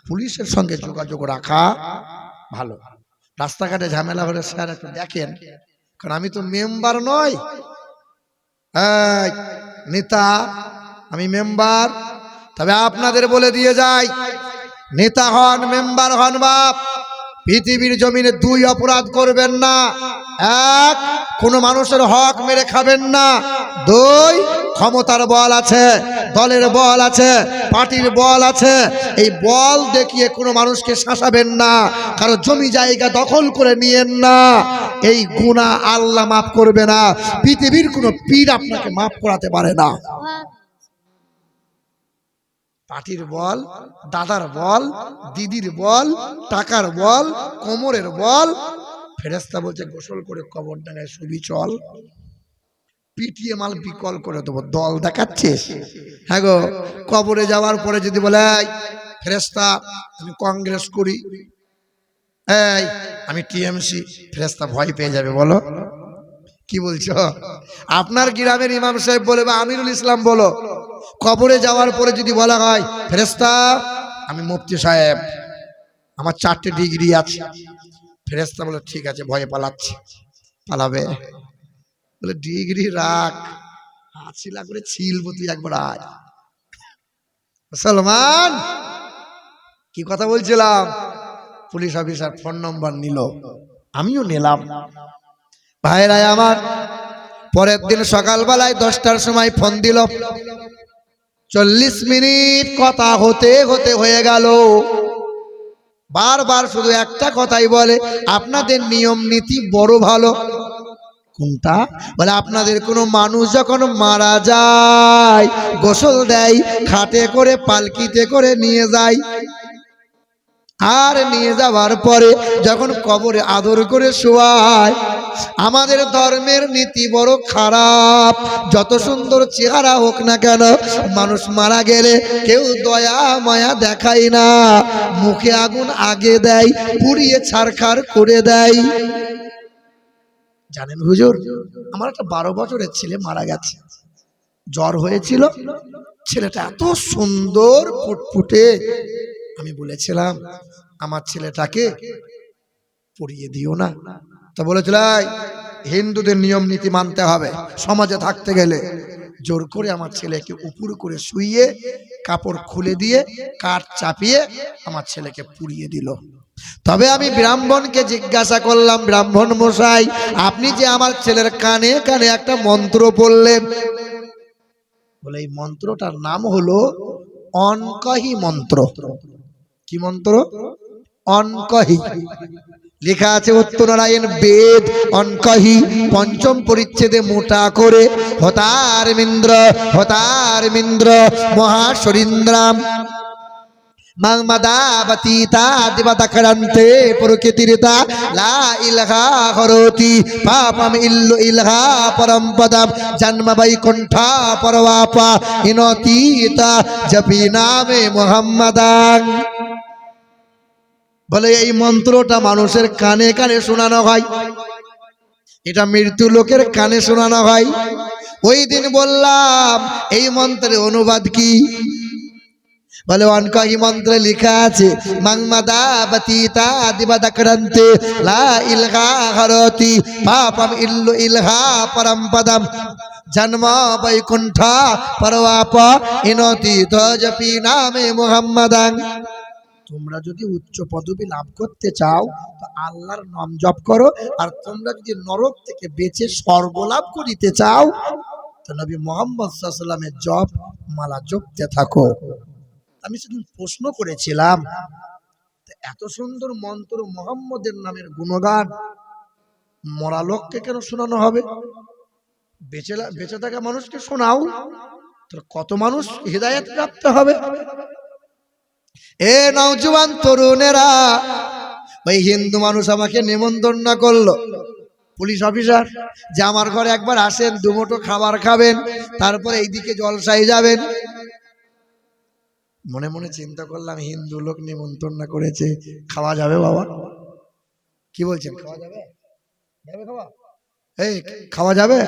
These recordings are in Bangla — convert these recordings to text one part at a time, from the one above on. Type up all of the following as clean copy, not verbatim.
পুলিশের সঙ্গে যোগাযোগ রাখা ভালো। রাস্তাঘাটে ঝামেলা হলে স্যার একটু দেখেন, কারণ আমি তো মেম্বার নই, নেতা, আমি মেম্বার। তবে আপনাদের বলে দিয়ে যাই, নেতা হন মেম্বার হন বাপ, পৃথিবীর জমিনে দুই অপরাধ করবেন না। এক, কোন মানুষের হক মেরে খাবেন না। দুই, ক্ষমতার বল আছে, দলের বল আছে, পার্টির বল আছে, এই বল দেখিয়ে কোনো মানুষকে শাসাবেন না, কারো জমি জায়গা দখল করে নিয়েন না। এই গুনাহ আল্লাহ মাফ করবে না, পৃথিবীর কোনো পীর আপনাকে মাফ করাতে পারে না। পার্টির বল, দাদার বল, দিদির বল, টাকার বল, কোমরের বল, ফেরেশতা বলছে গোসল করে কবর ডাঙায় শুবি চল, পিটিয়ে মাল বিকল করে দেবো, দল দেখাচ্ছিস? হ্যাঁ গো, কবরে যাওয়ার পরে যদি বলে ফেরেশতা আমি কংগ্রেস করি, এই আমি টিএমসি, ফেরেশতা ভয় পেয়ে যাবে। বলো কি বলছো? আপনার গ্রামের ইমাম সাহেব বলে বা আমিরুল ইসলাম বলো, কবরে যাওয়ার পরে যদি বলা হয় ফেরেশতা আমি মুফতি সাহেব, আমার 4টে ডিগ্রি আছে, ফেরেশতা বলে ঠিক আছে, ভয়ে পালাচ্ছে, পালাবে? বলে ডিগ্রি রাখ, হাসিলা করে ছিলবো, তুই একবার আয়। মুসলমান, কি কথা বলছিলাম? পুলিশ অফিসার ফোন নম্বর নিল, আমিও নিলাম। ভাইরা আমার, পরের দিন সকালবেলায় 10টার সময় ফোন দিল, 40 মিনিট কথা হতে হতে হয়ে গেল। বারবার শুধু একটা কথাই বলে, আপনাদের নিয়ম নীতি বড় ভালো। কোনটা? বলে আপনাদের কোনো মানুষ যখন মারা যায় গোসল দেয়, খাটে করে পালকিতে করে নিয়ে যায়, আর নিয়ে যাওয়ার পরে যখন কবরে আদর করে শোয়ায়। আমাদের ধর্মের নীতি বড় খারাপ, যত সুন্দর চেহারা হোক না কেন, মানুষ মারা গেলে কেউ দয়া মায়া দেখায় না, মুখে আগুন আগে দেয়, পুড়িয়ে ছারখার করে দেয়। জানেন হুজুর, আমার একটা 12 বছরের ছেলে মারা গেছে, জ্বর হয়েছিল, ছেলেটা এত সুন্দর ফুটফুটে, আমি বলেছিলাম আমার ছেলেটাকে পড়িয়ে দিও না। তো বলেছিল হিন্দুদের নিয়ম নীতি মানতে হবে, সমাজে থাকতে গেলে। জোর করে আমার ছেলেকে উপর করে শুইয়ে কাপড় খুলে দিয়ে কাঠ চাপিয়ে আমার ছেলেকে পুড়িয়ে দিল। তবে আমি ব্রাহ্মণকে জিজ্ঞাসা করলাম, ব্রাহ্মণ মশাই আপনি যে আমার ছেলের কানে কানে একটা মন্ত্র বললেন, বলে এই মন্ত্রটার নাম হলো অনকহি মন্ত্র। কি মন্ত্র? অনকহি। লেখা আছে উত্তরনারায়ণ বেদ অনকহি ৫ম পরিচ্ছেদে মোটা করে, হতার মিন্দ্র মহাশরীন্দ্রাম মাংমাদাবতীতা দিবাদাকরন্তে প্রকৃতিরিতা লা ইলহা হরতি পাপম ইল্লু ইলহা পরম পদম জন্ম বৈকুণ্ঠা পরবাপা ইনতীতা জপি নামে মুহাম্মাদান। বলে এই মন্ত্রটা মানুষের কানে কানে শোনানো হয়, এটা মৃত্যু লোকের কানে শোনানো হয়। ওই দিন বললাম এই মন্ত্রের অনুবাদ কি? বলে অনকহি মন্ত্রে লেখা আছে মাংমাদাবতীতা দিবাদাকরন্তে লা ইলহা হরতি পাপম ইল্লু ইলহা পরম পদম জন্ম বৈকুণ্ঠা পরবাপা ইনতীত জপি নামে মুহাম্মাদান। তোমরা যদি উচ্চ পদবী লাভ করতে চাও তো আল্লাহর নাম জপ করো, আর তোমরা যদি নরক থেকে বেঁচে স্বর্গ লাভ করিতে চাও তো নবী মুহাম্মদ সাল্লাল্লাহু আলাইহি ওয়াসাল্লামের জপ মালা জপতে থাকো। আমি সেদিন প্রশ্ন করেছিলাম, এত সুন্দর মন্ত্র, মুহাম্মদের নামের গুণগান মরা লোককে কেন শোনানো হবে? বেঁচে থাকা মানুষকে শোনাও, তো কত মানুষ হিদায়াত প্রাপ্ত হবে। এ নওজোয়ান তরুণেরা, ওই হিন্দু মানুষ আমাকে নিমন্ত্রণ করলো, পুলিশ অফিসার, যে আমার ঘরে একবার আসেন, দুমুঠো খাবার খাবেন, তারপরে এইদিকে জলসায় যাবেন। মনে মনে চিন্তা করলাম হিন্দু লোক নিমন্ত্রণ করেছে, খাওয়া যাবে বাবা? কি বলছেন, খাওয়া যাবে? এই খাওয়া যাবে?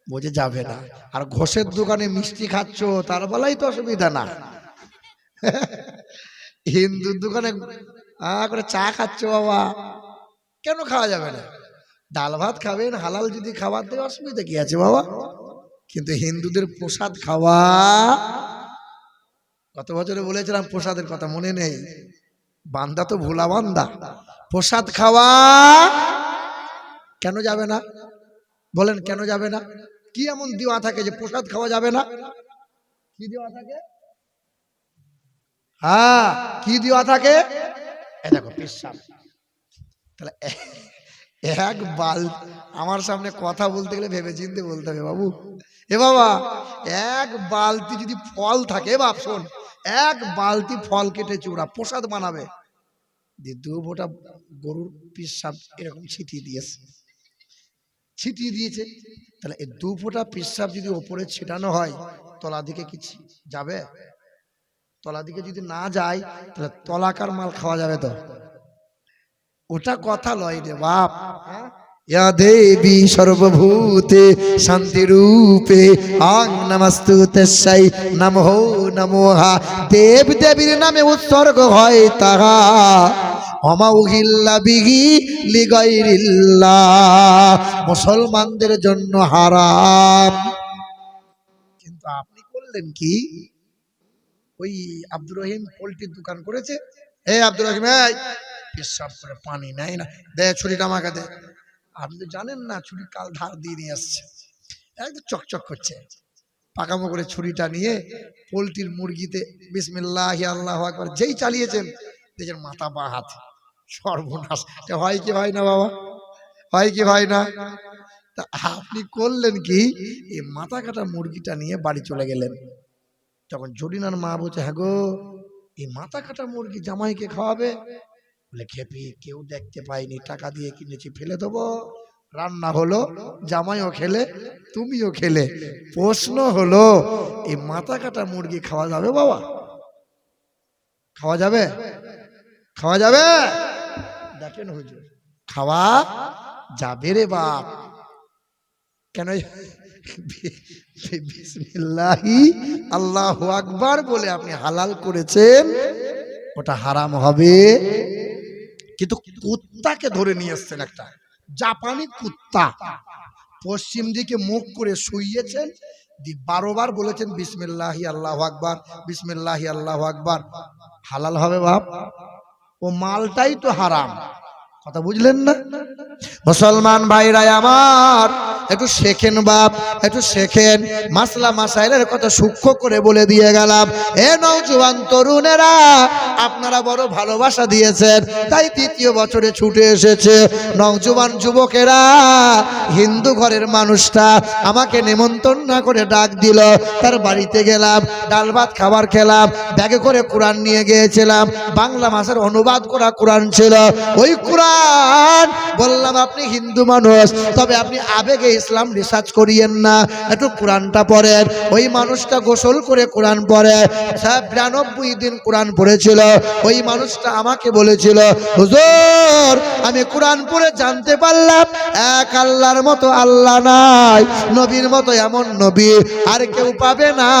বলছে যাবে না। আর ঘোষের দোকানে মিষ্টি খাচ্ছ, তার বেলায় তো অসুবিধা না। হিন্দুর দোকানে করে চা খাচ্ছ বাবা, কেন খাওয়া যাবে না? ডাল ভাত খাবেন, হালাল যদি খাবার দেয় অসুবিধা কি আছে বাবা? কিন্তু হিন্দুদের প্রসাদ খাওয়া, গত বছরে বলেছিলাম প্রসাদের কথা মনে নেই, বান্দা তো ভোলা বান্দা। প্রসাদ খাওয়া কেন যাবে না বলেন? কেন যাবে না? কি এমন দেওয়া থাকে যে প্রসাদ খাওয়া যাবে না? কি দেওয়া থাকে? হ্যাঁ, কি দেওয়া থাকে? এই দেখো পেশাব। তাহলে এক বাল, আমার সামনে কথা বলতে গেলে ভেবে চিন্তে বলতে হবে বাবু। এ বাবা, এক বালতি যদি ফল থাকে, বাপ শোন, এক বালতি ফল কেটেছে ওরা প্রসাদ বানাবে, দিয়ে দু ফোঁটা গরুর পেশাব এরকম ছিটিয়ে দিয়েছে, ছিটিয়ে দিয়েছে। তাহলে এই দু ফোঁটা পেশাব যদি ওপরে ছিটানো হয়, তলা দিকে কি যাবে? তলা দিকে যদি না যায়, তাহলে তলাকার মাল খাওয়া যাবে তো? ওটা কথা লয় রে বাপ। ইয়া দেবী সর্বভূতে শান্তি রূপে আং নমস্তুতেস্যৈ নমো নমোহা। দেব দেবীর নামে উৎসর্গ হয় তাহা, অমাউহিল্লা বিহি লিগাইরিল্লাহ, মুসলমানদের জন্য হারাম। কিন্তু আপনি করলেন কি? ওই আব্দুর রহিম পোল্ট্রির দোকান করেছে, এই আব্দুর রহিম, এই পেশাব করে পানি নেয় না, দে ছুরিটা আমাকে দে। আপনি তো জানেন না ছুরি কাল ধার দিয়ে নিয়ে আসছে, একদম চকচক করছে, পাকামো করে ছুরিটা নিয়ে পোল্ট্রির মুরগিতে বিসমিল্লাহি আল্লাহু আকবার যেই চালিয়েছেন, দেখেন মাথা বা হাত সর্বনাশ। হয় কি হয় না বাবা? হয় কি হয় না? তা আপনি করলেন কি? এই মাথা কাটা মুরগিটা নিয়ে বাড়ি চলে গেলেন। তখন জরিনার মা বলছে, হ্যাঁ গো, এই মাথা কাটা মুরগি জামাইকে খাওয়াবে? বলে, খেপি, কেউ দেখতে পাইনি, টাকা দিয়ে কিনেছি, ফেলে দেবো? রান্না হলো, জামাইও খেলে, তুমিও খেলে, প্রশ্ন হলো এই মাথা কাটা মুরগি খাওয়া যাবে বাবা? খাওয়া যাবে? খাওয়া যাবে? দেখেন হুজুর, খাওয়া যাবে রে বাপ। কেন? বিসমিল্লাহি আল্লাহু আকবার বলে আপনি হালাল করেছেন, ওটা হারাম হবে। কিন্তু কুত্তাকে ধরে নিয়ে এসছেন, একটা জাপানি কুত্তা, পশ্চিম দিকে মুখ করে শুইয়েছেন, 12 বার বলেছেন বিসমিল্লাহি আল্লাহু আকবার, বিসমিল্লাহি আল্লাহু আকবার। হালাল হবে বাপ? ও মালটাই তো হারাম। কথা বুঝলেন না? মুসলমান ভাইরা আমার, একটু শেখেন বাপ, একটু শেখেন। মাসলা মাসাইলের কথা সূক্ষ্ম করে বলে দিয়ে গেলাম। এ নওজোয়ান তরুণেরা, আপনারা বড় ভালোবাসা দিয়েছেন, তাই 3য় বছরে ছুটে এসেছে। নওজোয়ান যুবকেরা, হিন্দু ঘরের মানুষটা আমাকে নিমন্ত্রণ না করে ডাক দিল, তার বাড়িতে গেলাম, ডাল ভাত খাবার খেলাম, ব্যাগে করে কোরআন নিয়ে গিয়েছিলাম, বাংলা মাসের অনুবাদ করা কোরআন ছিল। ওই কোরআন বললাম, আপনি হিন্দু মানুষ, তবে আপনি আবেগে ইসলাম রিসার্চ করিয়েন না, একটু কোরআনটা পড়েন। ওই মানুষটা গোসল করে কোরআন পড়ে, 92 দিন কোরআন পড়েছিল। ওই মানুষটা আমাকে বলেছিল, হুজুর, আমি কোরআন পড়ে জানতে পারলাম এক আল্লাহর মতো আল্লাহ নাই, নবীর মতো এমন নবী আর কেউ পাবে না,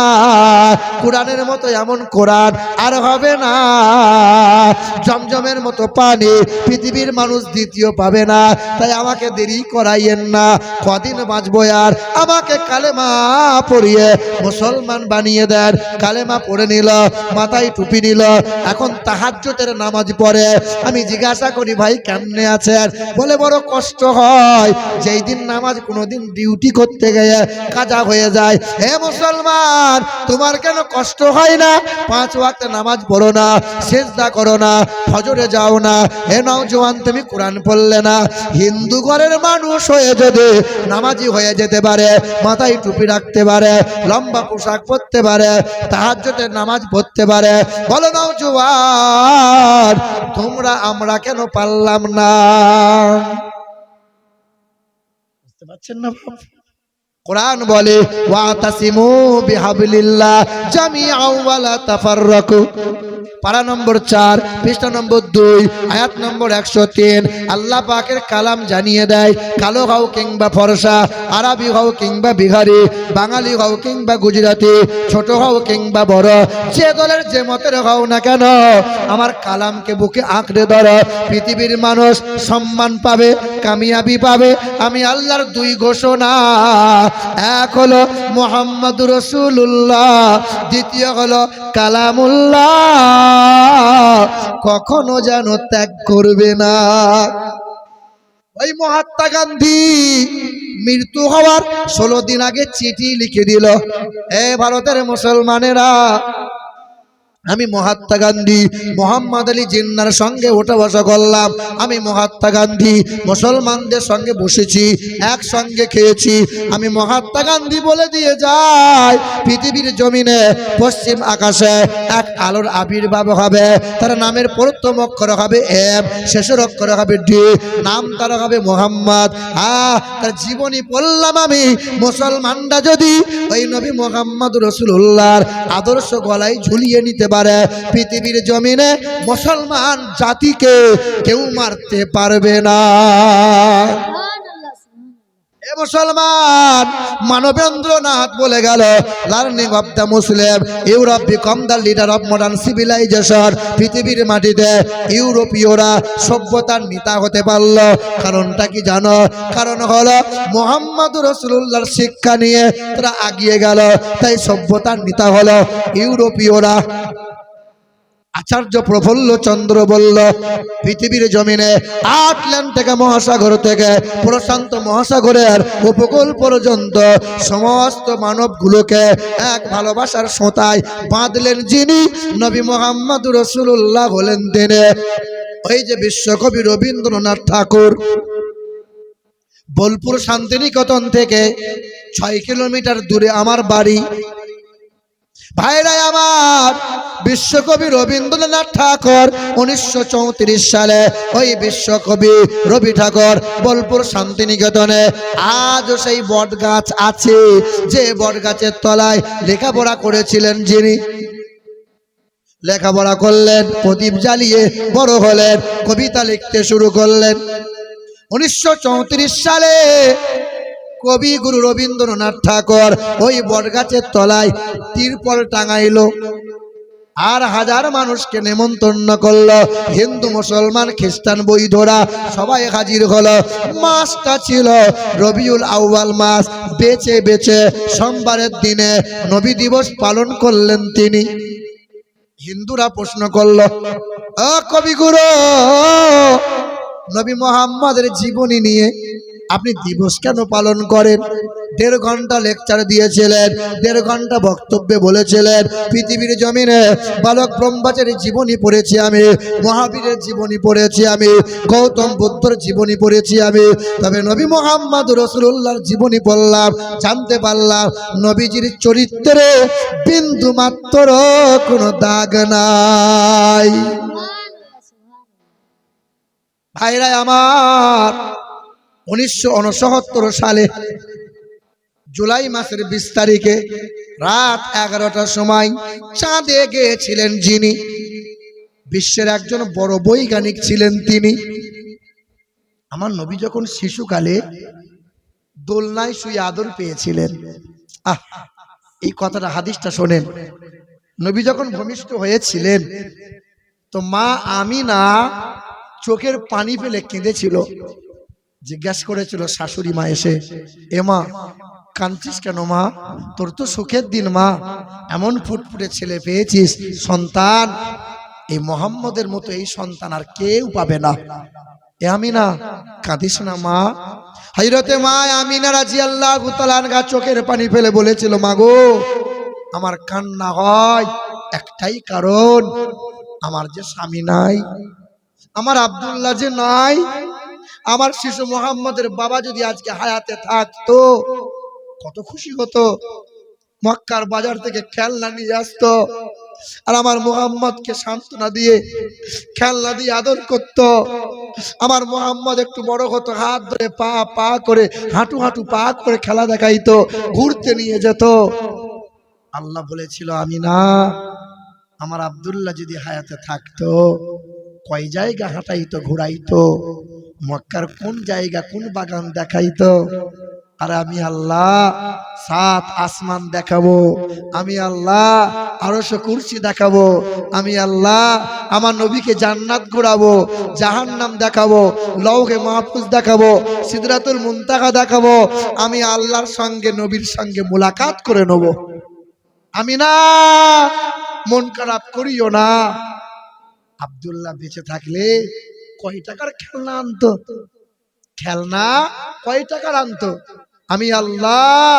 কোরআনের মতো এমন কোরআন আর হবে না, জমজমের মতো পানি পৃথিবীর মানুষ দ্বিতীয় পাবে না। তাই আমাকে দেরি করাইয়েন না, কদিন বাঁচবো আর, আমাকে কালেমা পড়িয়ে মুসলমান বানিয়ে দেন। কালেমা পড়ে নিল, মাথায় টুপি নিল, এখন তাহাজ্জুদের নামাজ পড়ে। আমি জিজ্ঞাসা করি, ভাই কেমনে আছেন? বলে, বড় কষ্ট হয়, যেই দিন নামাজ কোনোদিন ডিউটি করতে গিয়ে কাজা হয়ে যায়। হে মুসলমান, তোমার কেন কষ্ট হয় না? 5 ওয়াক্ত নামাজ পড়ো না, সিজদা করো না, ফজরে যাও না। হে নওজোয়ান, তুমি কোরআন পড়লে না? হিন্দু ঘরের মানুষ হয়ে যদি নামাজি হয়ে যেতে পারে, মাথায় টুপি রাখতে পারে, লম্বা পোশাক পরতে পারে, তাহাজ্জুদের নামাজ পড়তে পারে, বলো নওজোয়ান, তোমরা আমরা কেন পারলাম না? বুঝতে পারছেন না বাপ? কোরআন বলে ওয়াতাসিমু বিহাবলিল্লাহ জামিআন ওয়া লা তাফাররাকু। পারা নম্বর 4 পৃষ্ঠা নম্বর 2 আয়াত নম্বর 103। আল্লাহ পাকের কালাম জানিয়ে দেয়, কালো হও কিংবা ফর্সা, আরবি হও কিংবা বিহারি, বাঙালি হও কিংবা গুজরাটি, ছোট হও কিংবা বড়, যে দলের যে মতের হও না কেন, আমার কালামকে বুকে আঁকড়ে ধরো, পৃথিবীর মানুষ সম্মান পাবে, কামিয়াবি পাবে। আমি আল্লাহর দুই ঘোষণা, এক হলো মুহাম্মাদুর রাসূলুল্লাহ, দ্বিতীয় হলো কালামুল্লাহ, কখনো যেন ত্যাগ করবে না। ওই মহাত্মা গান্ধী মৃত্যু হওয়ার 16 দিন আগে চিঠি লিখে দিল, এ ভারতের মুসলমানেরা, আমি মহাত্মা গান্ধী মোহাম্মদ আলী জিন্নার সঙ্গে ওঠা বসা করলাম, আমি মহাত্মা গান্ধী মুসলমানদের সঙ্গে বসেছি, একসঙ্গে খেয়েছি। আমি মহাত্মা গান্ধী বলে দিয়ে যাই, পৃথিবীর জমিনে পশ্চিম আকাশে এক আলোর আবির্ভাব হবে, তার নামের প্রথম অক্ষর হবে এম, শেষের অক্ষর হবে ডি, নাম তার হবে মোহাম্মদ। তার জীবনী পড়লাম আমি। মুসলমানরা যদি ওই নবী মোহাম্মদ রাসূলুল্লাহর আদর্শ গলায় ঝুলিয়ে নিতে পারে, পৃথিবীর জমিনে মুসলমান জাতিকে কেউ মারতে পারবে না। এ মুসলমান, মানবেন্দ্রনাথ বলে গেল, learning of the Muslim Europe become the leader of modern civilization. পৃথিবীর মাটিতে ইউরোপীয়রা সভ্যতার নেতা হতে পারল, কারণটা কি জানো? কারণ হলো মুহাম্মদুর রাসূলুল্লাহর শিক্ষা নিয়ে তারা এগিয়ে গেল, তাই সভ্যতার নেতা হলো ইউরোপীয়রা। আচার্য প্রফুল্ল চন্দ্র বলল, পৃথিবীর জমিনে আটলান্টিক মহাসাগর থেকে প্রশান্ত মহাসাগরের উপকূল পর্যন্ত সমস্ত মানবগুলোকে এক ভালোবাসার সোঁতায় বাঁধলেন যিনি, নবী মুহাম্মদুর রাসূলুল্লাহ হলেন তিনি। ওই যে বিশ্বকবি রবীন্দ্রনাথ ঠাকুর বোলপুর শান্তিনিকেতন থেকে 6 কিলোমিটার দূরে আমার বাড়ি। ভাইরা আমার, বিশ্বকবি রবীন্দ্রনাথ ঠাকুর 1934 সালে ওই বিশ্বকবি রবি ঠাকুর বোলপুর শান্তিনিকেতনে আজও সেই বট গাছ আছে, যে বট গাছের তলায় লেখাপড়া করেছিলেন যিনি। লেখাপড়া করলেন, প্রদীপ জ্বালিয়ে বড় হলেন, কবিতা লিখতে শুরু করলেন। 1934 সালে কবি গুরু রবীন্দ্রনাথ ঠাকুর ওই বটগাছের তলায় তিরপল টাঙাইলো, আর হাজার মানুষকে নেমন্তন্ন করলো। হিন্দু, মুসলমান, খ্রিস্টান, বৈধরা সবাই হাজির হলো। মাসটা ছিল রবিউল আউয়াল মাস। বেছে বেছে সোমবারের দিনে নবী দিবস পালন করলেন তিনি। হিন্দুরা প্রশ্ন করলো, ও কবিগুরু, নবী মুহাম্মদের জীবনী নিয়ে আপনি দিবস কেন পালন করেন? 1.5 ঘন্টা লেকচার দিয়েছিলেন, 1.5 ঘন্টা বক্তব্যে বলেছিলেন, পৃথিবীর জমিনে বালক ব্রহ্মচারীর জীবনী পড়েছি আমি, মহাবীরের জীবনী পড়েছি আমি, গৌতম বুদ্ধর জীবনী পড়েছি আমি, তবে নবী মুহাম্মদ রাসূলুল্লাহর জীবনী পড়লাম, জানতে পারলাম নবীজির চরিত্রে বিন্দু মাত্র কোনো দাগ নাই। ভাইরা আমার, 1969 সালে জুলাই মাসের 20 তারিখে রাত 11টার সময় চাঁদে গিয়েছিলেন যিনি, বিশ্বের একজন বড় বৈজ্ঞানিক ছিলেন তিনি। আমার নবী যখন শিশুকালে দোলনায় শুয়ে আদর পেয়েছিলেন, এই কথাটা, হাদিসটা শোনেন। নবী যখন ভূমিষ্ঠ হয়েছিলেন তো মা আমিনা চোখের পানি ফেলে কেঁদেছিল। জিজ্ঞাসা করেছিল শাশুড়ি মা এসে, এ মা কাঁদছিস কেন মা? তোর তো সুখের দিন মা, এমন ফুটফুটে ছেলে পেয়েছিস, সন্তান, এই মোহাম্মদের মতো এই সন্তান আর কেউ পাবে না। এ আমিনা কাঁদিস না মা। হযরতে মা আমিনা রাদিয়াল্লাহু তাআলা আনহা চোখের পানি ফেলে বলেছিল, মা গো, আমার কান্না হয় একটাই কারণ, আমার যে স্বামী নাই, আমার আব্দুল্লাহ যে নাই, আমার শিশু মোহাম্মদের বাবা যদি আজকে হায়াতে থাকতো কত খুশি হতো। মক্কার বাজার থেকে খেলনা নিয়ে আসতো, আর আমার মোহাম্মদকে সান্ত্বনা দিয়ে খেলনা দিয়ে আদর করতো। আমার মোহাম্মদ একটু বড় হতো, হাত ধরে পা পা করে হাঁটু হাঁটু পা করে খেলা দেখাইতো, ঘুরতে নিয়ে যেত। আল্লাহ বলেছিল আমি না, আমার আব্দুল্লাহ যদি হায়াতে থাকতো কয় জায়গা হাঁটাইতো ঘুরাইতো, মক্কার কোন জায়গা কোন বাগান দেখাইতো। আর আমি আল্লাহ সাত আসমান দেখাবো, আমি আল্লাহ আরশ কুরসি দেখাবো, আমি আল্লাহ আমার নবীকে জান্নাত ঘোরাবো, জাহান্নাম দেখাবো, লৌহে মাহফুজ দেখাবো, সিদরাতুল মুনতাহা দেখাবো। আমি আল্লাহর সঙ্গে নবীর সঙ্গে মুলাকাত করে নেব। আমি না, মন খারাপ করিও না। আব্দুল্লাহ বেঁচে থাকলে কয় টাকার খেলনা আনতো, খেলনা কয় টাকার আনতো। আমি আল্লাহ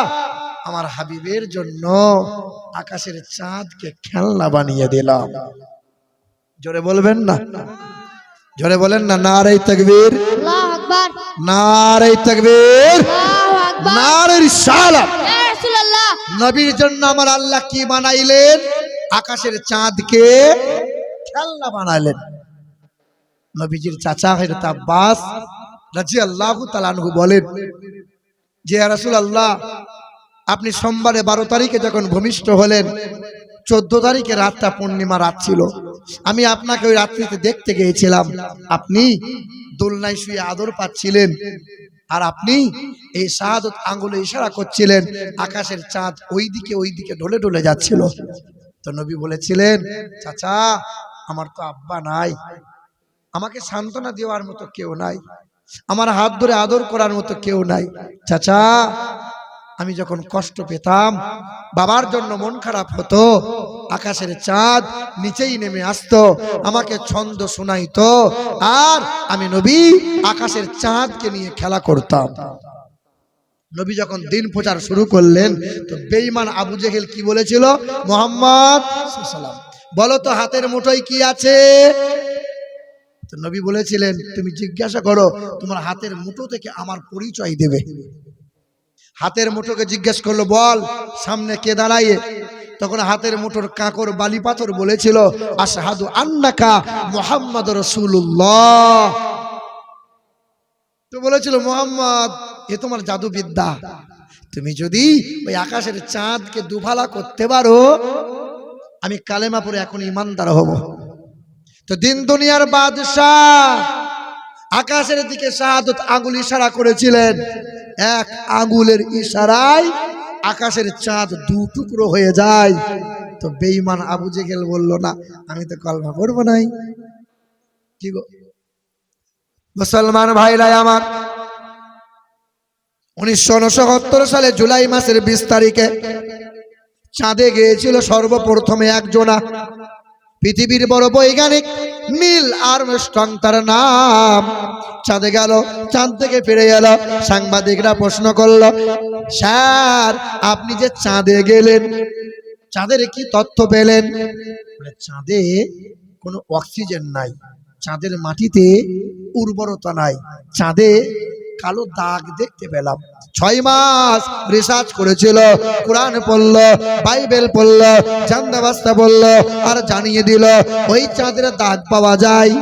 আমার হাবিবের জন্য আকাশের চাঁদকে খেলনা বানিয়ে দিলাম। জোরে বলবেন না, জোরে বলেন না, নারে তাকবীর, আল্লাহু আকবার, নারে তাকবীর, আল্লাহু আকবার, নারে রিসালাত। ইয়া রাসূলুল্লাহ, নবীর জন্য আমার আল্লাহ কি বানাইলেন? আকাশের চাঁদকে খেলনা বানাইলেন। নবীজির চাচা হযরত আব্বাস রাদিয়াল্লাহু তাআলা আনহু বলেন যে ইয়া রাসূলুল্লাহ, আপনি সোমবারে 12 তারিখে যখন ভূমিষ্ঠ হলেন, 14 তারিখে রাতটা পূর্ণিমা রাত ছিল, আমি আপনাকে ওই রাত্রিতে দেখতে গিয়েছিলাম। আপনি দোলনায় শুয়ে আদর পাচ্ছিলেন, আর আপনি এই শাহাদত আঙ্গুলে ইশারা করছিলেন, আকাশের চাঁদ ওইদিকে ঢলে ঢলে যাচ্ছিল। তো নবী বলেছিলেন, চাচা আমার তো আব্বা নাই, আমাকে সান্ত্বনা দেওয়ার মতো কেউ নাই, আমার হাত ধরে আদর করার মতো কেউ নাই। চাচা আমি যখন কষ্ট পেতাম, বাবার জন্য মন খারাপ হতো, আকাশের চাঁদ নিচেই নেমে আসতো, আমাকে ছন্দ শোনাইতো, আর আমি নবী আকাশের চাঁদকে নিয়ে খেলা করতাম। নবী যখন দিন প্রচার শুরু করলেন, তো বেঈমান আবু জেহেল কি বলেছিল? মুহাম্মদ সাল্লাল্লাহু আলাইহি ওয়াসাল্লাম, বলো তো হাতের মুঠোয় কি আছে? তো নবী বলেছিলেন, তুমি জিজ্ঞাসা করো, তোমার হাতের মুঠো থেকে আমার পরিচয় দেবে। হাতের মুঠোকে জিজ্ঞেস করলো, বল সামনে কে দাঁড়ায়? তখন হাতের মুঠোর কাঁকর বালি পাথর বলেছিল, আশহাদু আন্নাকা মুহাম্মাদুর রাসূলুল্লাহ। তো বলেছিল, মুহাম্মদ এ তোমার জাদু বিদ্যা, তুমি যদি ওই আকাশের চাঁদকে দুফালা করতে পারো, আমি কালেমা পড়ে এখন ইমানদার হব। তো দিন দুনিয়ার বাদশাহ আকাশের দিকে শাহাদত আঙ্গুল ইশারা করেছিলেন, এক আঙ্গুলের ইশারায় আকাশের চাঁদ দু টুকরো হয়ে যায়। তো বেঈমান আবু জেহেল বলল, না আমি তো কলমা পড়বো নাই। কি গো মুসলমান ভাইরা আমার, 1969 সালে জুলাই মাসের 20 তারিখে চাঁদে গিয়েছিল সর্বপ্রথমে একজনা, পৃথিবীর বড় বৈজ্ঞানিক নীল আর্মস্ট্রং তার নাম। চাঁদে গেল, চাঁদ থেকে ফিরে গেল। সাংবাদিকরা প্রশ্ন করলো, স্যার আপনি যে চাঁদে গেলেন, চাঁদের কি তথ্য পেলেন? চাঁদে কোনো অক্সিজেন নাই, চাঁদের মাটিতে উর্বরতা নাই, চাঁদে কালো দাগ দেখতে পেলাম। 6 মাস রিসার্চ করেছিল, কোরআন পড়ল, বাইবেল পড়ল, জান্দাবাস্তা পড়ল, আর জানিয়ে দিল ওই চাঁদের দাগ পাওয়া যায়।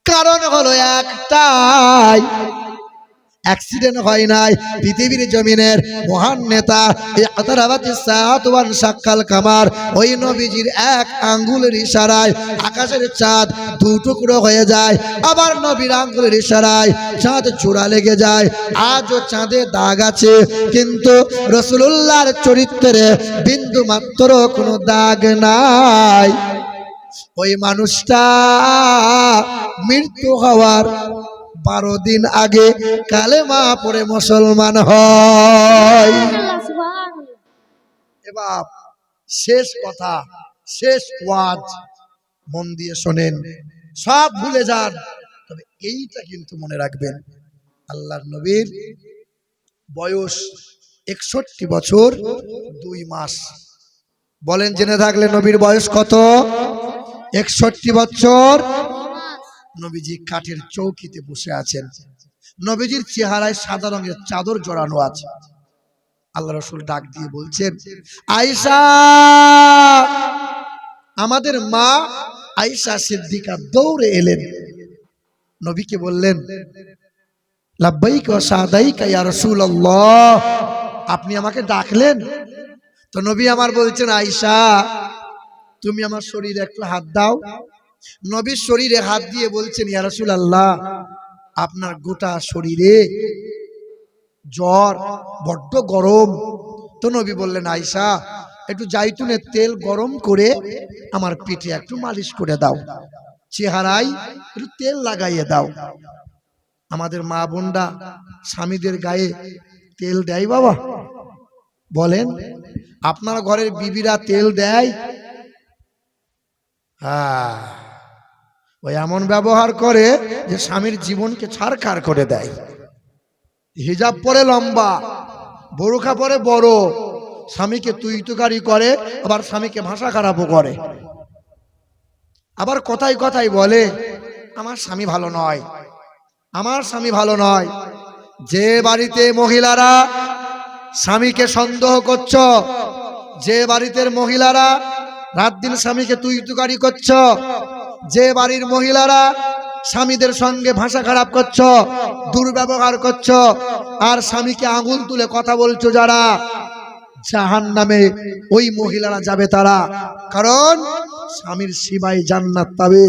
কারণ হলো একটাই, অ্যাক্সিডেন্ট হয় নাই। পৃথিবীর জমিনের মহান নেতা সাক্কাল কামার, ওই নবীজির এক আঙ্গুলের ইশারায় আকাশের চাঁদ দু টুকরো হয়ে যায়, আবার নবীর আঙ্গুলের ইশারায় চাঁদ চূড়া লেগে যায়। আজও চাঁদে দাগ আছে, কিন্তু রাসূলুল্লাহর চরিত্রে বিন্দু মাত্র কোনো দাগ নাই। ওই মানুষটা মৃত্যু হওয়ার 12 দিন আগে কালেমা পড়ে মুসলমান হয়। এবার শেষ কথা, শেষ ওয়াজ, মন দিয়ে শোনেন, সব ভুলে যান, তবে এইটা কিন্তু মনে রাখবেন, আল্লাহর নবীর বয়স 61 বছর 2 মাস। বলেন জেনে থাকলে নবীর বয়স কত? 61 বছর। নবীজি কাঠের চৌকিতে বসে আছেন, নবীজির চেহারায় সাদা রঙের চাদর জড়ানো আছে। আল্লাহ রাসূল ডাক দিয়ে বলছেন, আয়েশা। আমাদের মা আয়েশা সিদ্দিকা দৌড়ে এলেন, নবীকে বললেন, লাব্বাইক ওয়া সাদাইক ইয়া রাসূলুল্লাহ, আপনি আমাকে ডাকলেন? তো নবী আমার বলছেন, আয়েশা তুমি আমার শরীরে একটু হাত দাও। নবীর শরীরে হাত দিয়ে বলছেন, ইয়া রাসূলুল্লাহ, আপনার গোটা শরীরে জ্বর, বড্ড গরম। তো নবী বললেন, আয়েশা একটু জাইতুনের তেল গরম করে আমার পিঠে একটু মালিশ করে দাও, চেহারায় একটু তেল লাগাইয়ে দাও। আমাদের মা বোনরা স্বামীদের গায়ে তেল দেয় বাবা? বলেন, আপনার ঘরের বিবিরা তেল দেয়? হ্যাঁ, ওই এমন ব্যবহার করে যে স্বামীর জীবনকে ছারখার করে দেয়। হিজাব পরে লম্বা, বোরখা পরে বড়, স্বামীকে তুই তুকারি করে, আবার স্বামীকে ভাষা খারাপও করে। আবার কথায় কথায় বলে, আমার স্বামী ভালো নয়, আমার স্বামী ভালো নয়। যে বাড়িতে মহিলারা স্বামীকে সন্দেহ করছ, যে বাড়িতে মহিলারা রাত দিন স্বামীকে তুই তুকারি করছ, যে বাড়ির মহিলারা স্বামীদের সঙ্গে ভাষা খারাপ করছ, দুর্ব্যবহার করছ, আর স্বামীকে আঙুল তুলে কথা বলছো, যারা জাহান্নামে ওই মহিলারা যাবে তারা। কারণ স্বামীর সিবাই জান্নাত পাবে।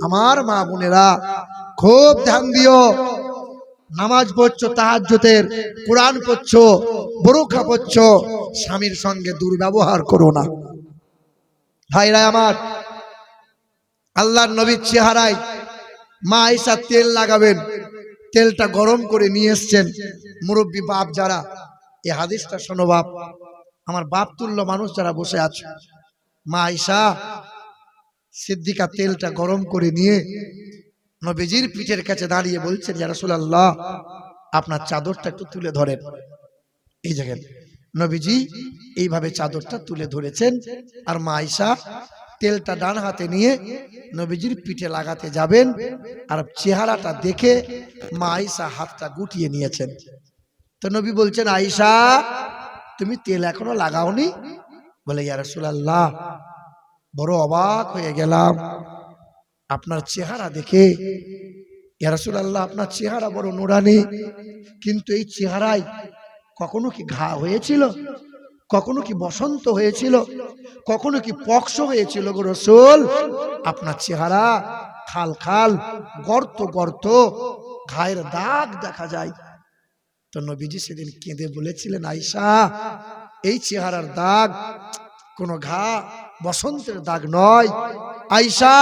আমার মা বোনেরা খুব ধ্যান দিও, নামাজ পড়ছো, তাহাজ্জুদের কোরআন পড়ছো, বোরখা পড়ছো, স্বামীর সঙ্গে দুর্ব্যবহার করো না। ভাইরা আমার, আল্লাহর নবীর চেহারায় মা আয়েশা তেল লাগাবেন, তেলটা গরম করে নিয়ে এসছেন। মুরব্বী বাপ যারা, এই হাদিসটা শোনো বাপ, আমার বাপ তুল্য মানুষ যারা বসে আছে, মা আয়েশা সিদ্দিকা তেলটা গরম করে নিয়ে নবীজির পিঠের কাছে দাঁড়িয়ে বলছেন, ইয়া রাসূলুল্লাহ, আপনার চাদরটা একটু তুলে ধরেন। এই জায়গায় নবীজি এইভাবে চাদরটা তুলে ধরেছেন, আর মা আয়েশা তেলটা ডান হাতে নিয়ে নবীজির পিঠে লাগাতে যাবেন, আর চেহারাটা দেখে মা আয়েশা হাতটা গুটিয়ে নিয়েছেন। তো নবী বলছেন, আয়েশা তুমি তেল এখনো লাগাওনি? বলে, ইয়া রাসূলুল্লাহ, বড় অবাক হয়ে গেলাম আপনার চেহারা দেখে। ইয়া রাসূলুল্লাহ, আপনার চেহারা বড় নুরানি, কিন্তু এই চেহারায় কখনো কি ঘা হয়েছিল? কখনো কি বসন্ত হয়েছিল? কখনো কি পক্স হয়েছিল গো রাসূল? আপনার চেহারা খাল খাল, গর্ত গর্ত, ঘায়ের দাগ দেখা যায়। তো নবীজি সেদিন কেঁদে বলেছিলেন, আয়েশা এই চেহারার দাগ কোন ঘা, বসন্তের দাগ নয়। আয়েশা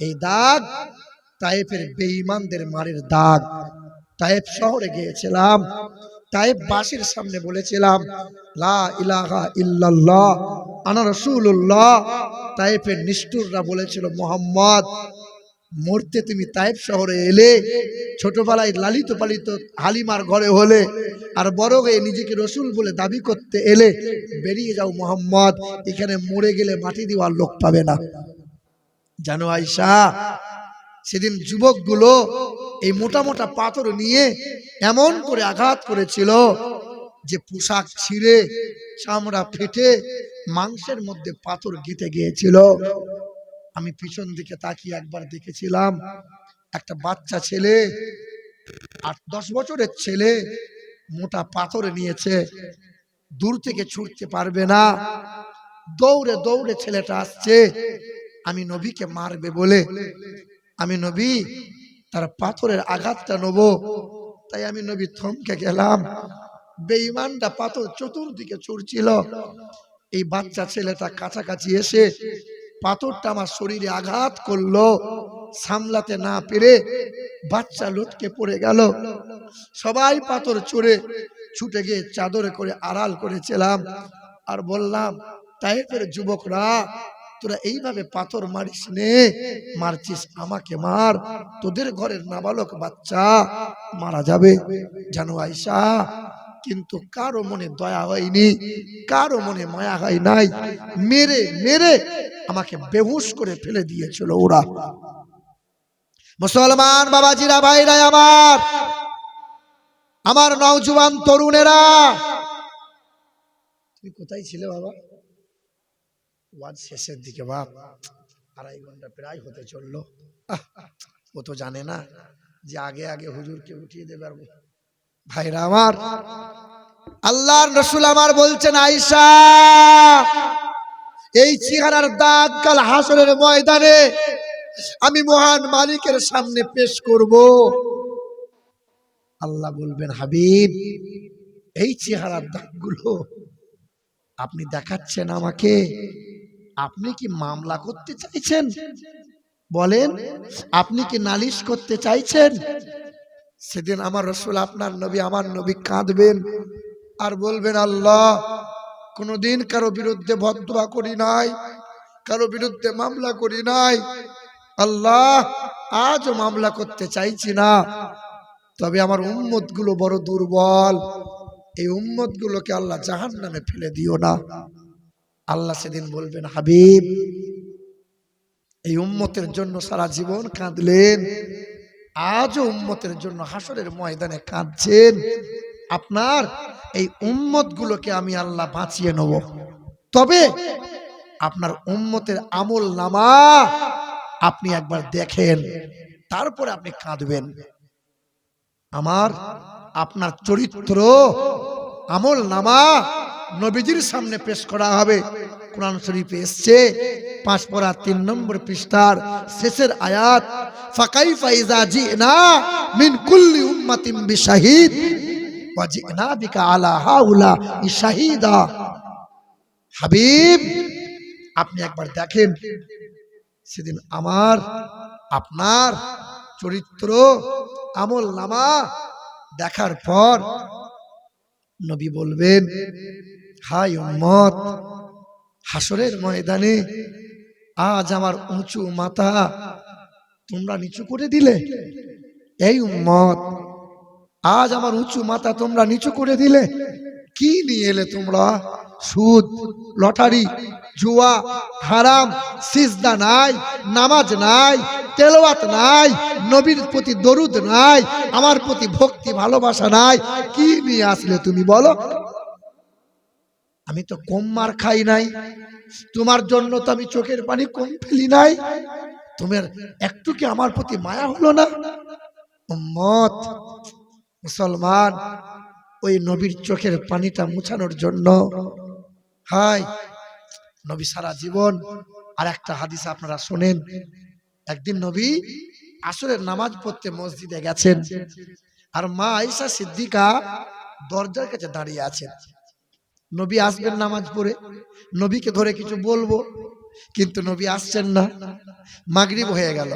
এই দাগ তায়েফের বেঈমানদের মারের দাগ। তায়েফ শহরে গিয়েছিলাম, তায়েফ বাসীর সামনে বলেছিলাম, লা ইলাহা ইল্লাল্লাহ আনা রাসূলুল্লাহ। তায়েফের নিষ্ঠুররা বলেছিল, মুহাম্মদ মরতে তুমি তায়েফ শহরে এলে, ছোটবেলায় লালিত পালিত হালিমার ঘরে হলে, আর বড় হয়ে নিজেকে রসুল বলে দাবি করতে এলে, বেরিয়ে যাও মুহাম্মদ, এখানে মরে গেলে মাটি দেওয়ার লোক পাবে না। জানো আয়েশা, সেদিন যুবকগুলো এই মোটা মোটা পাথর নিয়ে এমন করে আঘাত করেছিল যে পোশাক ছিঁড়ে, চামড়া ফেটে, মাংসের মধ্যে পাথর গেঁথে গিয়েছিল। আমি পিছন দিকে তাকিয়ে একবার দেখেছিলাম, একটা বাচ্চা ছেলে, 8-10 বছরের ছেলে, মোটা পাথর নিয়েছে, দূর থেকে ছুটতে পারবে না, দৌড়ে দৌড়ে ছেলেটা আসছে আমি নবীকে মারবে বলে। আমি নবী তার পাথরের আঘাতটা নেব, তাই আমি নবী থমকে গেলাম। বেঈমানটা পাথর চতুর্দিকে ছুড়ছিল, এই বাচ্চা ছেলেটা কাছাকাছি এসে পাথরটা আমার শরীরে আঘাত করলো, সামলাতে না পেরে বাচ্চা লটকে পড়ে গেল। সবাই পাথর ছুঁড়ে ছুটে গিয়ে চাদরে করে আড়াল করেছিলাম, আর বললাম, তায়েফের যুবকরা, তোরা এইভাবে পাথর মারিস নে, মারছিস আমাকে মার, তোদের ঘরের নাবালক বাচ্চা মারা যাবে। জানো আয়েশা, কিন্তু কারো মনে দয়া হয়নি, কারো মনে মায়া হয় নাই, মেরে মেরে আমাকে বেহুশ করে ফেলে দিয়েছিল ওরা। মুসলমান বাবাজিরা, ভাইরা আমার, আমার নওজোয়ান তরুণেরা, তুমি কোথায় ছিলে বাবা? ওয়াজ শেষের দিকে বাপ, 2.5 ঘন্টা প্রায় হতে চললো। ও তো জানে না যে আগে আগে হুজুরকে উঠিয়ে দেবে। ভাইরা আমার, আল্লাহর রাসূল আমার বলছেন, আয়েশা এই চেহারার দাগ কাল হাসরের ময়দানে আমি মহান মালিকের সামনে পেশ করব। আল্লাহ বলবেন, হাবিব এই চেহারার দাগগুলো আপনি দেখাচ্ছেন আমাকে, আপনি কি মামলা করতে চাইছেন? বলেন, আপনি কি নালিশ করতে চাইছেন? সেদিন আমার রাসূল, আপনার নবী, আমার নবী কাঁদবেন আর বলবেন, আল্লাহ কোনদিন কারো বিরুদ্ধে বদদুয়া করি নাই, কারো বিরুদ্ধে মামলা করি নাই, আল্লাহ আজও মামলা করতে চাইছি না, তবে আমার উম্মত গুলো বড় দুর্বল, এই উম্মত গুলোকে আল্লাহ জাহান্নামে ফেলে দিও না। আল্লাহ সেদিন বলবেন, হাবিব এই উম্মতের জন্য সারা জীবন কাঁদলেন, আজও উম্মতের জন্য হাসরের ময়দানে কাঁদছেন, আপনার এই উম্মত গুলোকে আমি আল্লাহ বাঁচিয়ে নেব, তবে আপনার উম্মতের আমল নামা আপনি একবার দেখেন, তারপরে আপনি কাঁদবেন। আমার আপনার চরিত্র আমল নামা নবীজির সামনে পেশ করা হবে। কোরআন শরীফে এসেছে 5 পারা 3 নম্বর পৃষ্ঠার শেষের আয়াত, ফাকাইফা ইযা জিনা মিন কুল্লি উম্মাতিন বিশাহিদ ওয়া জিনা বিকা আলা হাউলা শাহিদা। হাবিব আপনি একবার দেখেন, সেদিন আমার আপনার চরিত্র আমল নামা দেখার পর নবী বলবেন, হাই উম্মত, হাসরের ময়দানে আজ আমার উঁচু মাথা তোমরা নিচু করে দিলে। এই উম্মত, আজ আমার উঁচু মাথা তোমরা নিচু করে দিলে। কি নিয়ে এলে তোমরা? সুদ, লটারি, জুয়া, হারাম, সিজদা নাই, নামাজ নাই, তেলাওয়াত নাই, নবীর প্রতি দরুদ নাই, আমার প্রতি ভক্তি ভালোবাসা নাই। কি নিয়ে আসলে তুমি বলো? আমি তো কম মার খাই নাই, তোমার জন্য তো আমি চোখের পানি কম ফেলি নাই, তোমার একটু কি আমার প্রতি মায়া হলো না? উম্মত, মুসলমান, ওই নবীর চোখের পানিটা মুছানোর জন্য হাই নবী সারা জীবন। আর একটা হাদিস আপনারা শোনেন, একদিন নবী আসরের নামাজ পড়তে মসজিদে গেছেন, আর মা আয়েশা সিদ্দিকা দরজার কাছে দাঁড়িয়ে আছেন। নবী আসবেন নামাজ পড়ে, নবীকে ধরে কিছু বলবো, কিন্তু নবী আসছেন না। মাগরিব হয়ে গেল,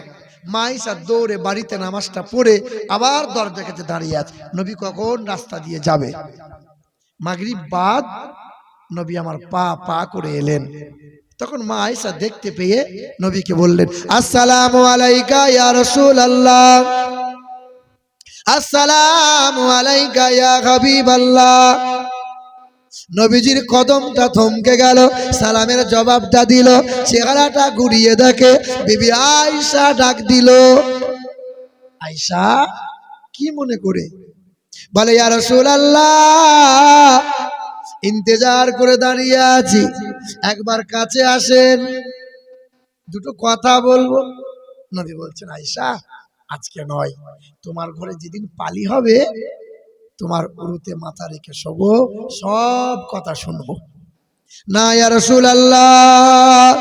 মা আয়েশা দৌড়ে বাড়িতে নামাজটা পড়ে আবার দরজার কাছে দাঁড়িয়ে আছে, নবী কখন রাস্তা দিয়ে যাবে। মাগরিব বাদ নবী আমার পা পা করে এলেন, তখন মা আয়েশা দেখতে পেয়ে নবীকে বললেন, আসসালামু আলাইকা ইয়া রাসূলুল্লাহ, আসসালামু আলাইকা ইয়া হাবিবাল্লাহ। নবীজির কদমটা থমকে গেল, সালামের জবাবটা দিল, চেহারাটা ঘুরিয়ে দেখে বিবি আয়েশা ডাক দিল। আয়েশা কি মনে করে? বলে, ইয়া রাসূলুল্লাহ ইন্তেজার করে দাঁড়িয়ে আছি, একবার কাছে আসেন, দুটো কথা বলবো। নবী বলছেন, আয়েশা আজকে নয়, তোমার ঘরে যেদিন পালি হবে তোমার উরুতে মাথা রেখে শোবো, সব কথা শুনবো। না ইয়া রাসূলুল্লাহ,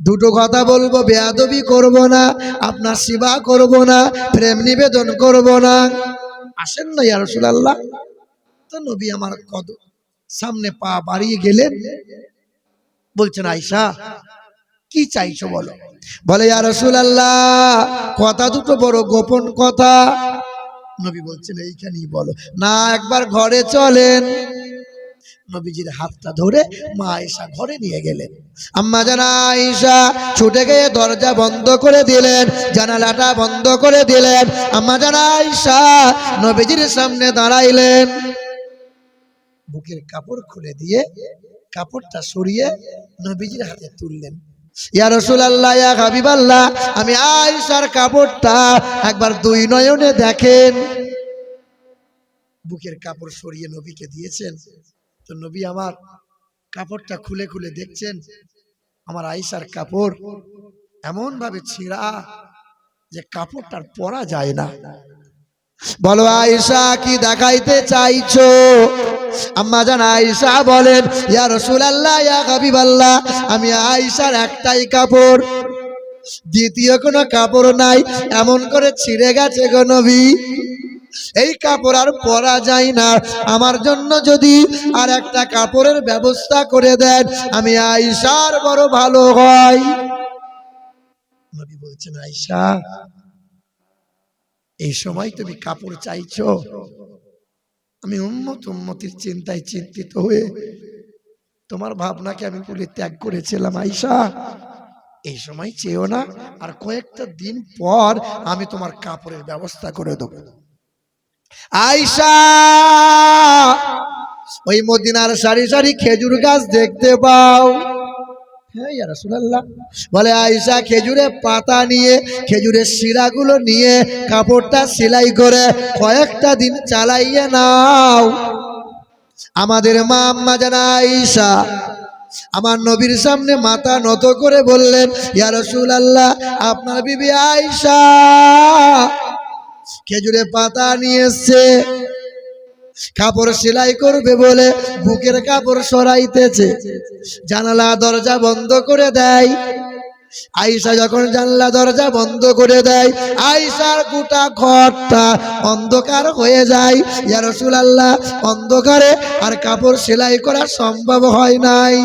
দুটো কথা বলবো, বেয়াদবি করব না, আপনার সেবা করব না, প্রেম নিবেদন করব না। আসেন না ইয়া রাসূলুল্লাহ। তো নবী আমার কদম সামনে পা বাড়িয়ে গেলেন, বলছেন, আয়েশা কি চাইছো বলো। বলে, ইয়া রাসূলুল্লাহ কথা দুটো বড় গোপন কথা। নবী বলছেন, এইখানেই বলো। না, একবার ঘরে চলেন। নবীজির হাতটা ধরে মা আয়েশা ঘরে নিয়ে গেলেন। আম্মা জান আয়েশা ছুটে গিয়ে দরজা বন্ধ করে দিলেন, জানালাটা বন্ধ করে দিলেন। আম্মা জান আয়েশা নবীজির সামনে দাঁড়াইলেন, বুকের কাপড় খুলে দিয়ে কাপড়টা সরিয়ে নবীজির হাতে তুললেন। ইয়া রাসূলুল্লাহ, ইয়া হাবিবাল্লাহ, আমি আয়েশার কাপড়টা একবার দুই নয়নে দেখেন। বুকের কাপড় সরিয়ে নবীকে দিয়েছেন, তো নবী আমার কাপড়টা খুলে খুলে দেখছেন, আমার আয়েশার কাপড় এমন ভাবে ছিঁড়া, যে কাপড়টার পরা যায় না। বলো আয়েশা কি দেখাইতে চাইছো? আম্মা জান আয়েশা বলেন, ইয়া রাসূলুল্লাহ, ইয়া হাবিবাল্লাহ, আমি আয়েশার একটাই কাপড়, দ্বিতীয় কোনো কাপড় নাই, এমন করে ছিঁড়ে গেছে গো নবী, এই কাপড় আর পরা যায় না। আমার জন্য যদি আর একটা কাপড়ের ব্যবস্থা করে দেন, আমি আয়েশার বড় ভালো হয়। নবী বলছেন, আয়েশা, এই সময় তুমি কাপড় চাইছো? আমি উম্মতির চিন্তায় চিন্তিত হয়ে তোমার ভাবনাকে আমি ত্যাগ করেছিলাম। আয়েশা, এই সময় চেয়েও না, আর কয়েকটা দিন পর আমি তোমার কাপড়ের ব্যবস্থা করে দেব। আয়েশা ওই মদিনার সারি সারি খেজুর গাছ দেখতে পাও। হ্যাঁ ইয়া রাসূলুল্লাহ। বলে আয়েশা খেজুরের পাতা নিয়ে, খেজুরের শিরাগুলো নিয়ে কাপড়টা সেলাই করে কয়েকটা দিন চালাইয়ে নাও। আমাদের মা আম্মা জান আয়েশা আমার নবীর সামনে মাথা নত করে বললেন, ইয়া রাসূলুল্লাহ, আপনার বিবি আয়েশা খেজুরের পাতা নিয়ে এসেছে, কাপড় সেলাই করবে বলে বুকের কাপড় সরাইতেছে, জানালা দরজা বন্ধ করে দেয়। আয়েশা যখন জানলা দরজা বন্ধ করে দেয়, আয়েশার গোটা ঘরটা অন্ধকার হয়ে যায়। ইয়া রাসূলুল্লাহ, অন্ধকারে আর কাপড় সেলাই করা সম্ভব হয় নাই।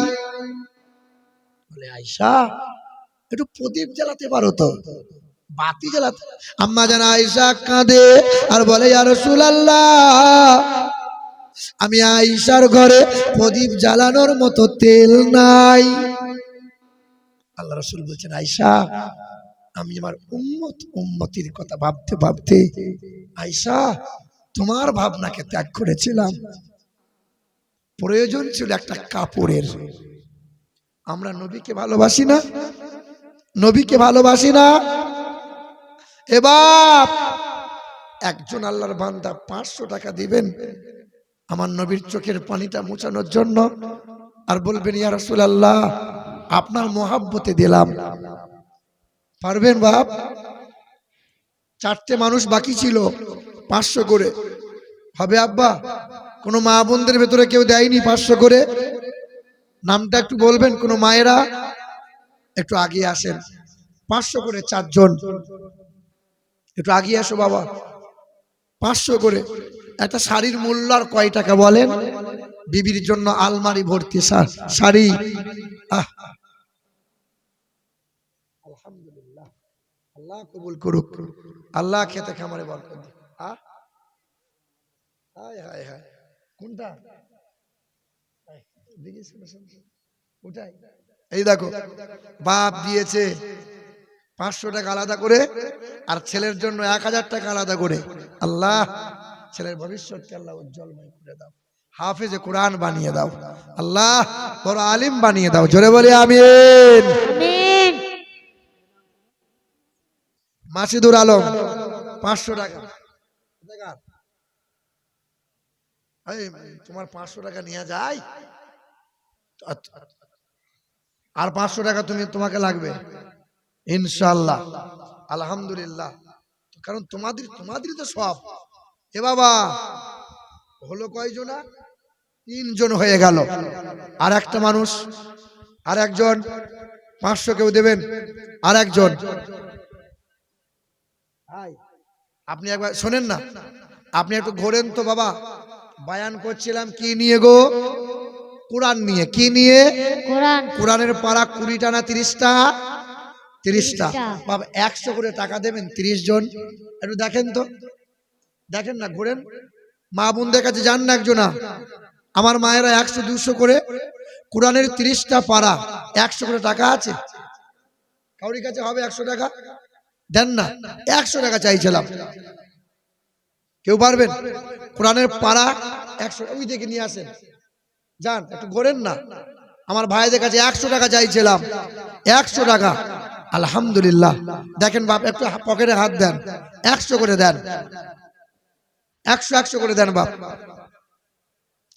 বলে আয়েশা, একটু প্রদীপ জ্বালাতে পারো তো, বাতি জ্বালাতে। আম্মা জান আয়েশা কাঁদে আর বলে, ইয়া রাসূলুল্লাহ, আমি আয়েশার ঘরে প্রদীপ জ্বালানোর মতো তেল নাই। আল্লাহ রাসূল বলছেন, আয়েশা, আমি আমার উম্মতির কথা ভাবতে ভাবতে আয়েশা তোমার ভাবনাকে ত্যাগ করেছিলাম। প্রয়োজন ছিল একটা কাপড়ের। আমরা নবীকে ভালোবাসি না? নবীকে ভালোবাসি না? এবার একজন আল্লাহর বান্দা 500 টাকা দিবেন আমার নবীর চোখের পানিটা মুছানোর জন্য, আর বলবেন, ইয়া রাসূলুল্লাহ, আপনার মহাব্বতে দিলাম। পারবেন বাপ? 4টে মানুষ বাকি ছিল, 500 করে হবে আব্বা? কোনো মা বোনদের ভেতরে কেউ দেয়নি 500 করে? নামটা একটু বলবেন, কোনো মায়েরা একটু আগিয়ে আসেন। 500 করে 4 জন, একটু আগিয়ে আসো বাবা। 500 করে। একটা শাড়ির মূল্য আর কয় টাকা বলেন? বিবির জন্য আলমারি ভর্তি শাড়ি। আলহামদুলিল্লাহ, আল্লাহ কবুল করুক, আল্লাহ খেতে খামারে বরকত দিক। হায় হায় হায়, কোনটা? ওটাই। এই দেখো, বাপ দিয়েছে 500 টাকা আলাদা করে, আর ছেলের জন্য 1000 টাকা আলাদা করে। আল্লাহ ছেলের ভবিষ্যৎকে আল্লাহ উজ্জ্বলময় করে দাও, হাফেজে কোরআন বানিয়ে দাও, আল্লাহ বড় আলিম বানিয়ে দাও। জোরে বলি আমিন। আমিন। মাসিদুর আলম 500 টাকা। তোমার 500 টাকা নিয়ে যায়, আর 500 টাকা তোমাকে লাগবে ইনশাআল্লাহ। আলহামদুলিল্লাহ, কারণ তোমাদেরই তো সব। এ বাবা, হলো কয়জনা? 3 জন হয়ে গেল। আর একটা মানুষ, আর একজন 500 কেউ দেবেন, আর একজন। আপনি একবার শোনেন না, আপনি একটু ঘোরেন তো বাবা। বায়ান করছিলাম কি নিয়ে গো? কোরআন নিয়ে। কি নিয়ে? কোরআন। কোরআনের পারা 20টা না 30টা? 30টা। বাবা 100 করে টাকা দেবেন 30 জন। একটু দেখেন তো, দেখেন না, ঘোরেন। মা বোনদের কাছে যান না একজনা। আমার মায়েরা 100-200 করে কোরআনের 30টা পারা, 100 করে টাকা আছে কাউরি কাছে? হবে 100 টাকা? দেন না। 100 টাকা চাইছিলাম, কেউ পারবেন? কোরআনের পারা 100, ওই দিকে নিয়ে আসেন, যান একটু ঘোরেন না। আমার ভাইদের কাছে 100 টাকা চাইছিলাম, 100 টাকা। আলহামদুলিল্লাহ। দেখেন বাপ, একটু পকেটে হাত দেন, 100 করে দেন, 100 করে দেন বাপ।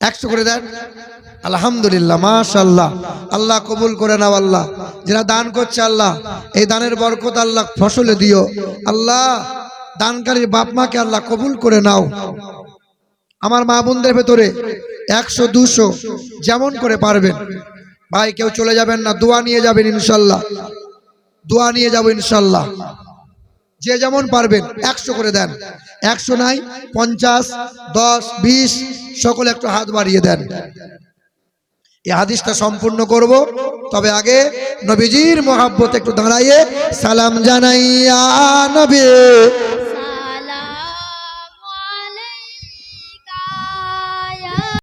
100 করে দেন। আলহামদুলিল্লাহ, মাশাআল্লাহ। আল্লাহ কবুল করে নাও আল্লাহ। যারা দান করছে আল্লাহ এই দানের বরকত আল্লাহ ফসলে দিও আল্লাহ। দানকারীর বাপ মাকে আল্লাহ কবুল করে নাও। আমার মা বোনদের ভেতরে 100 200 যেমন করে পারবেন ভাই, কেউ চলে যাবেন না, দোয়া নিয়ে যাবেন ইনশাল্লাহ, দোয়া নিয়ে যাবো ইনশাল্লাহ। যে যেমন পারবেন 100 করে দেন। 100 নাই 50 10 20 সকলে একটু হাত বাড়িয়ে দেন। এই হাদিসটা সম্পূর্ণ করব, তবে আগে নবীজির মহব্বতে একটু দাঁড়াইয়ে সালাম জানাইয়া নবী